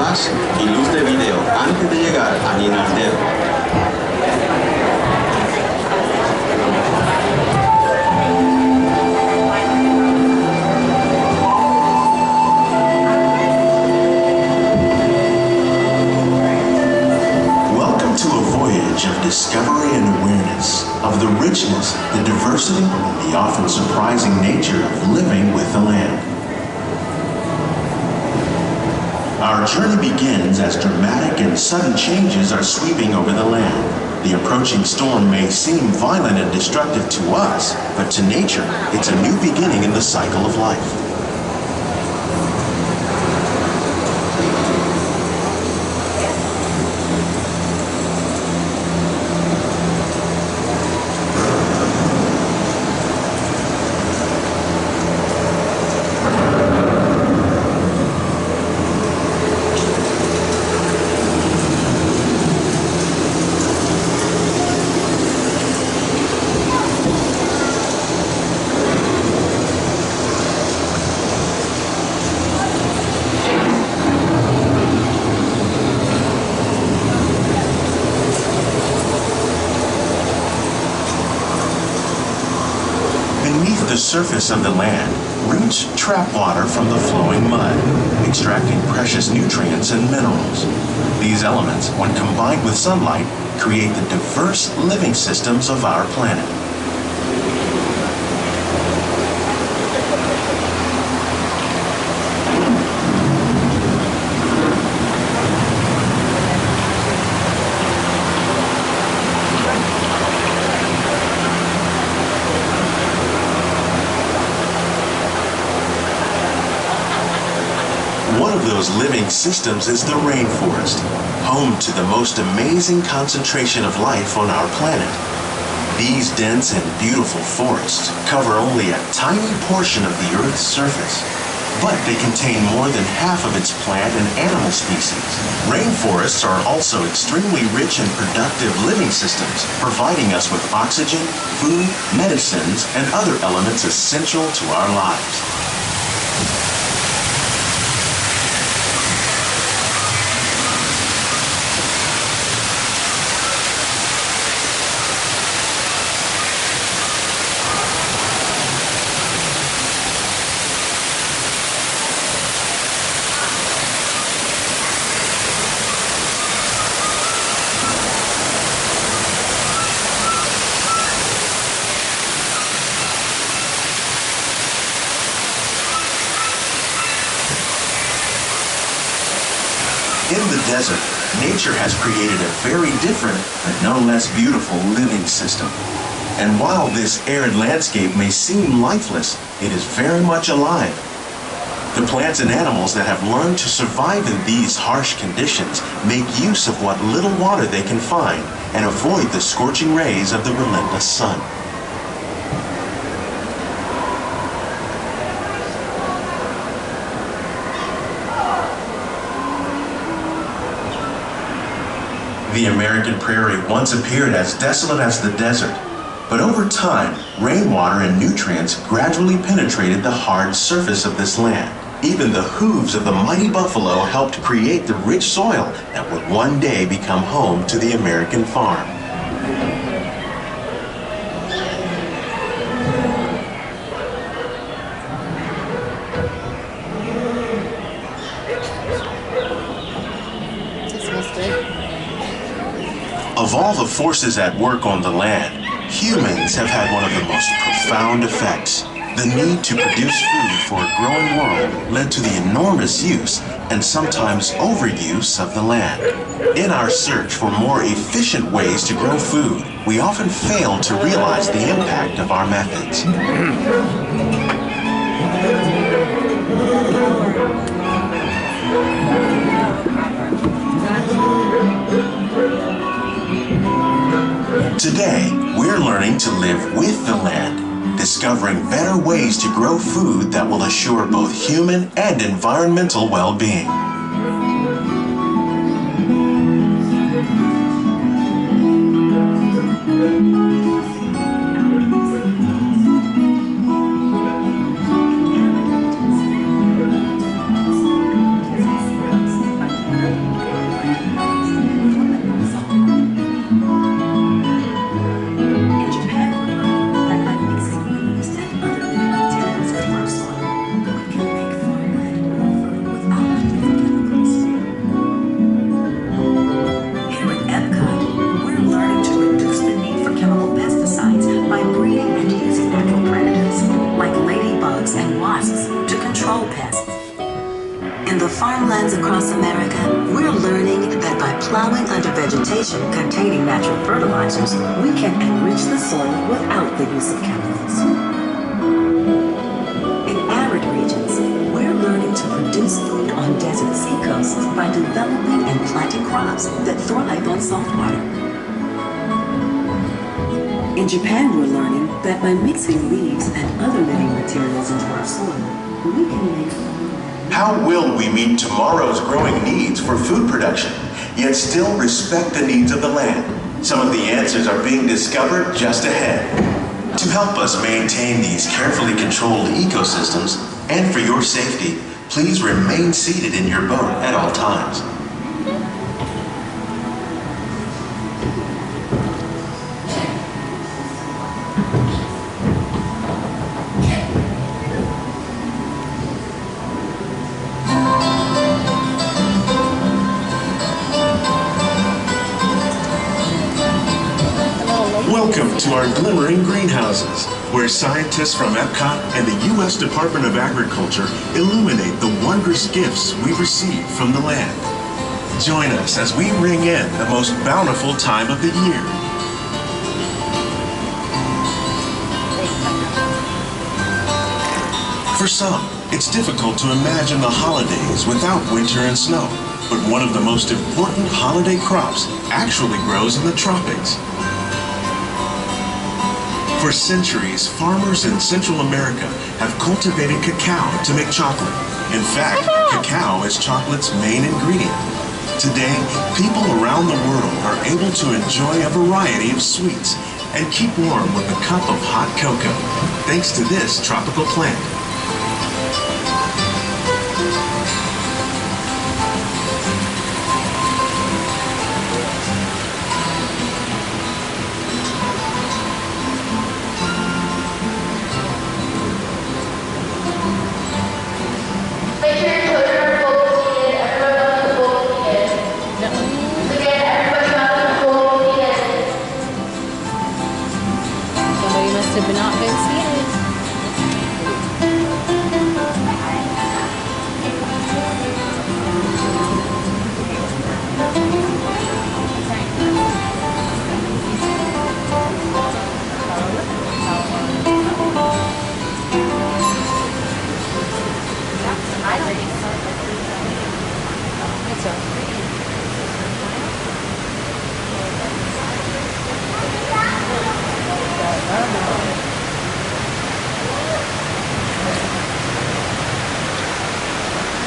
flash y luz de video antes de llegar a Guinardero. Of discovery and awareness of the richness, the diversity, and the often surprising nature of living with the land. Our journey begins as dramatic and sudden changes are sweeping over the land. The approaching storm may seem violent and destructive to us, but to nature, it's a new beginning in the cycle of life. Beneath the surface of the land, roots trap water from the flowing mud, extracting precious nutrients and minerals. These elements, when combined with sunlight, create the diverse living systems of our planet. One of those living systems is the rainforest, home to the most amazing concentration of life on our planet. These dense and beautiful forests cover only a tiny portion of the Earth's surface, but they contain more than half of its plant and animal species. Rainforests are also extremely rich and productive living systems, providing us with oxygen, food, medicines, and other elements essential to our lives. In the desert, nature has created a very different, but no less beautiful living system. And while this arid landscape may seem lifeless, it is very much alive. The plants and animals that have learned to survive in these harsh conditions make use of what little water they can find and avoid the scorching rays of the relentless sun. The American prairie once appeared as desolate as the desert, but over time, rainwater and nutrients gradually penetrated the hard surface of this land. Even the hooves of the mighty buffalo helped create the rich soil that would one day become home to the American farm. Of all the forces at work on the land, humans have had one of the most profound effects. The need to produce food for a growing world led to the enormous use and sometimes overuse of the land. In our search for more efficient ways to grow food, we often fail to realize the impact of our methods. Today, we're learning to live with the land, discovering better ways to grow food that will assure both human and environmental well-being. farmlands across America, we're learning that by plowing under vegetation containing natural fertilizers, we can enrich the soil without the use of chemicals. In arid regions, we're learning to produce food on desert seacoasts by developing and planting crops that thrive on salt water. In Japan, we're learning that by mixing leaves and other living materials into our soil, we can make... How will we meet tomorrow's growing needs for food production, yet still respect the needs of the land? Some of the answers are being discovered just ahead. To help us maintain these carefully controlled ecosystems, and for your safety, please remain seated in your boat at all times. Welcome to our glimmering greenhouses, where scientists from Epcot and the U.S. Department of Agriculture illuminate the wondrous gifts we receive from the land. Join us as we ring in the most bountiful time of the year. For some, it's difficult to imagine the holidays without winter and snow, but one of the most important holiday crops actually grows in the tropics. For centuries, farmers in Central America have cultivated cacao to make chocolate. In fact, cacao is chocolate's main ingredient. Today, people around the world are able to enjoy a variety of sweets and keep warm with a cup of hot cocoa, thanks to this tropical plant.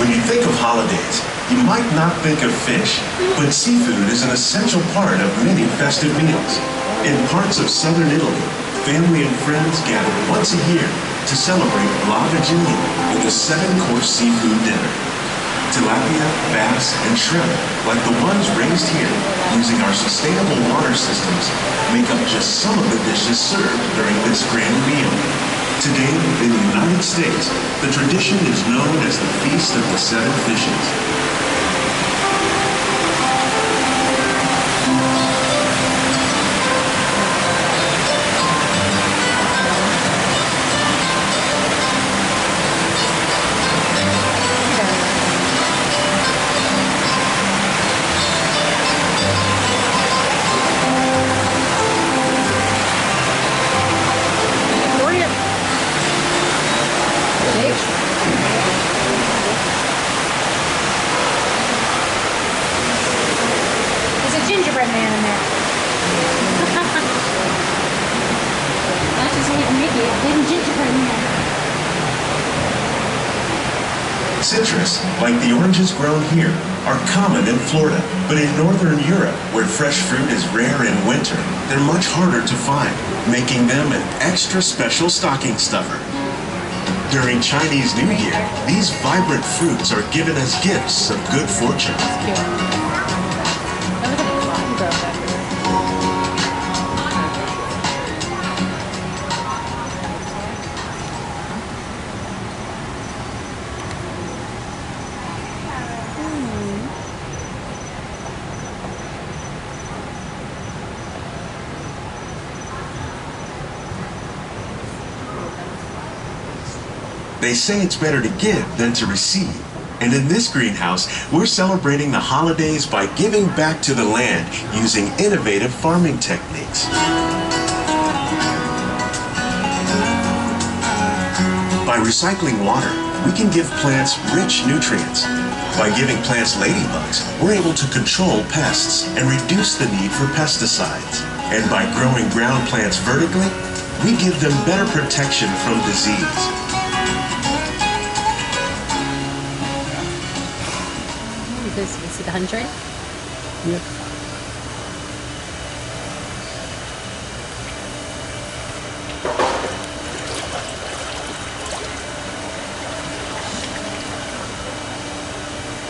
When you think of holidays, you might not think of fish, but seafood is an essential part of many festive meals. In parts of southern Italy, family and friends gather once a year to celebrate La Vigilia with a 7-course seafood dinner. Tilapia, bass, and shrimp, like the ones raised here using our sustainable water systems, make up just some of the dishes served during this grand meal. Today, in the United States, the tradition is known as the Feast of the Seven Fishes. gingerbread man in there. That's just what Mickey, hidden gingerbread man. Citrus, like the oranges grown here, are common in Florida, but in northern Europe, where fresh fruit is rare in winter, they're much harder to find, making them an extra special stocking stuffer. During Chinese New Year, these vibrant fruits are given as gifts of good fortune. They say it's better to give than to receive. And in this greenhouse, we're celebrating the holidays by giving back to the land using innovative farming techniques. By recycling water, we can give plants rich nutrients. By giving plants ladybugs, we're able to control pests and reduce the need for pesticides. And by growing ground plants vertically, we give them better protection from disease. Is it 100? Yep.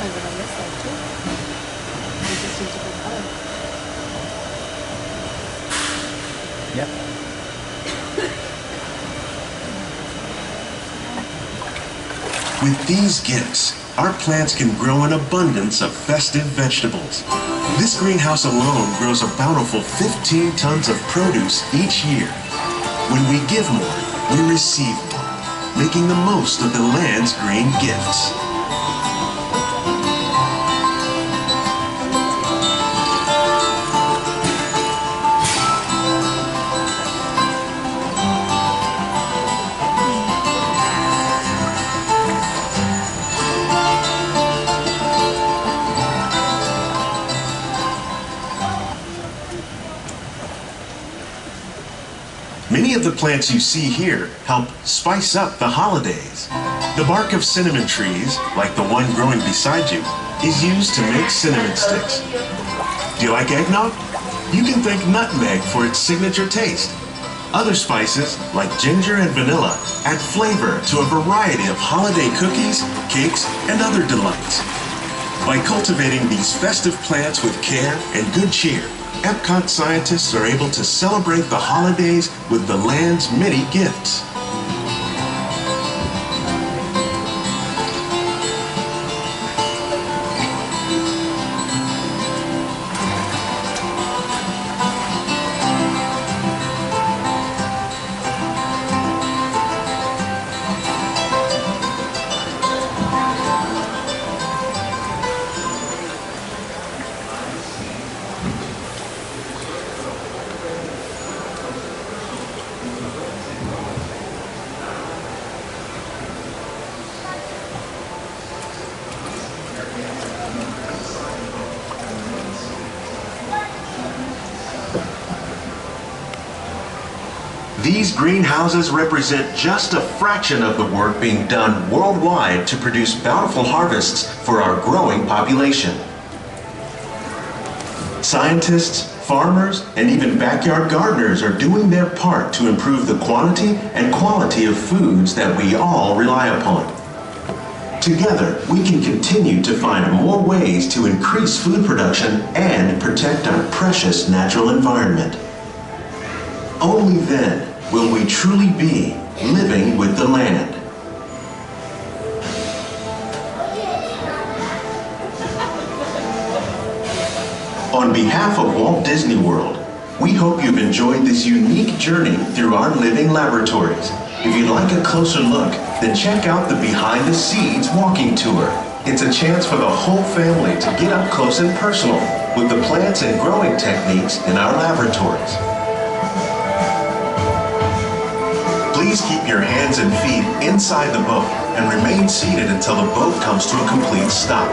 Oh, but on this side too. It's just a different color. Yep. With these gifts, our plants can grow an abundance of festive vegetables. This greenhouse alone grows a bountiful 15 tons of produce each year. When we give more, we receive more, making the most of the land's green gifts. Many of the plants you see here help spice up the holidays. The bark of cinnamon trees, like the one growing beside you, is used to make cinnamon sticks. Do you like eggnog? You can thank nutmeg for its signature taste. Other spices, like ginger and vanilla, add flavor to a variety of holiday cookies, cakes, and other delights. By cultivating these festive plants with care and good cheer, Epcot scientists are able to celebrate the holidays with the land's many gifts. These greenhouses represent just a fraction of the work being done worldwide to produce bountiful harvests for our growing population. Scientists, farmers, and even backyard gardeners are doing their part to improve the quantity and quality of foods that we all rely upon. Together, we can continue to find more ways to increase food production and protect our precious natural environment. Only then will we truly be living with the land. On behalf of Walt Disney World, we hope you've enjoyed this unique journey through our living laboratories. If you'd like a closer look, then check out the Behind the Seeds walking tour. It's a chance for the whole family to get up close and personal with the plants and growing techniques in our laboratories. Please keep your hands and feet inside the boat and remain seated until the boat comes to a complete stop.